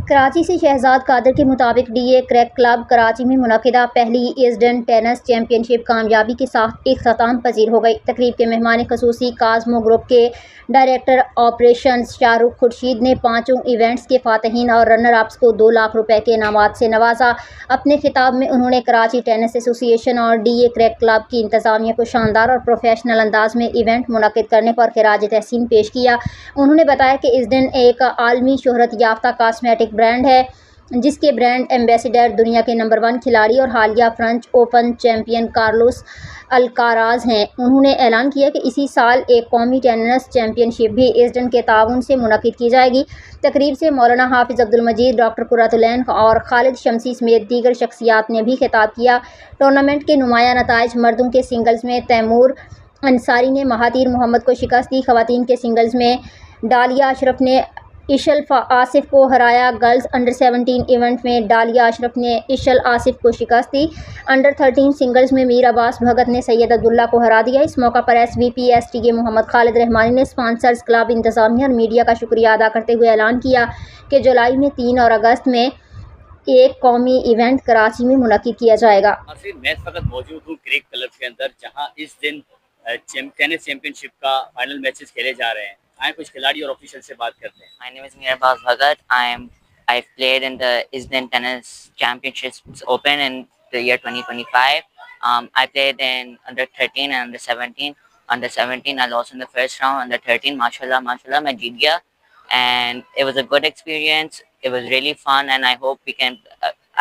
कराची से शहजाद कादर के मुताबिक डीए क्रैक क्लब कराची में मुनक़िदा पहली ईज़डन टेनिस चैम्पियनशिप कामयाबी के साथ इख्तिताम पजीर हो गई। तकरीब के मेहमान खसूसी काज़मो ग्रुप के डायरेक्टर ऑपरेशंस शाहरुख खुर्शीद ने पाँचों इवेंट्स के फ़ातहीन और रनर अप्स को 2 लाख रुपए के इनामात से नवाजा। अपने खिताब में उन्होंने कराची टेनिस एसोसिएशन और डीए क्रैक क्लब की इंतज़ामिया को शानदार और प्रोफेशनल अंदाज में इवेंट मुनक़िद करने पर खिराज तहसीन पेश किया। उन्होंने बताया कि ईज़डन एक आलमी शोहरत याफ्ता कॉस्मेटिक ब्रांड है जिसके ब्रांड एम्बेसडर दुनिया के नंबर 1 खिलाड़ी और हालिया French open champion Carlos Alcaraz हैं। उन्होंने ऐलान किया कि इसी साल एक कौमी टेनिस चैम्पियनशिप भी ईज़डन के ताउन से मुनक़िद की जाएगी। तकरीब से मौलाना हाफिज़ अब्दुल मजीद, डॉक्टर कुर्रतुल-ऐन और खालिद शमसी समेत दीगर शख्सियात ने भी खिताब किया। टूर्नामेंट के नुमाया नताइज मर्दों के सिंगल्स में तैमूर अंसारी ने महातीर मोहम्मद को शिकस्त दी। ख़वातीन के सिंगल्स में डालिया अशरफ ने इशल आसिफ को हराया। गर्ल्स अंडर 17 इवेंट में डालिया अशरफ ने इशल आसिफ को शिकस्त दी। अंडर 13 सिंगल्स में मीर अब्बास भगत ने सैयद अब्दुल्ला को हरा दिया। इस मौका पर SVP STK मोहम्मद खालिद रहमानी ने स्पॉन्सर्स, क्लब, इंतज़ामिया और मीडिया का शुक्रिया अदा करते हुए ऐलान किया कि जुलाई में 3 और अगस्त में एक कौमी इवेंट कराची में मुनक़िद किया जाएगा। मैं इस वक्त मौजूद हूँ क्रैक क्लब के अंदर, जहाँ इस दिन टेनिस चैंपियनशिप का फाइनल मैचेस खेले जा रहे हैं। आए कुछ खिलाड़ी और ऑफिशियल से बात करते हैं। My name is Mir Abbas Bhagat. I've played in the ISDN Tennis Championships Open in the year 2025. I played in under 13 and under 17. Under 17, I lost in the first round. Under 13, mashallah, मैं जीत गया. And it was a good experience. It was really fun, and I hope we can.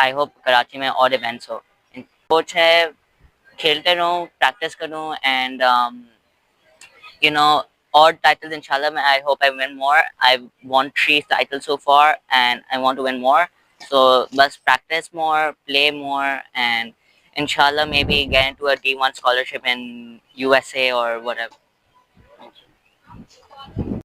I hope Karachi में और events हो. Coach है, खेलते रहूं, practice करूं, and you know, all titles inshallah. I hope I win more. I've won 3 titles so far and I want to win more, so must practice more, play more, and inshallah maybe get into a D1 scholarship in USA or whatever.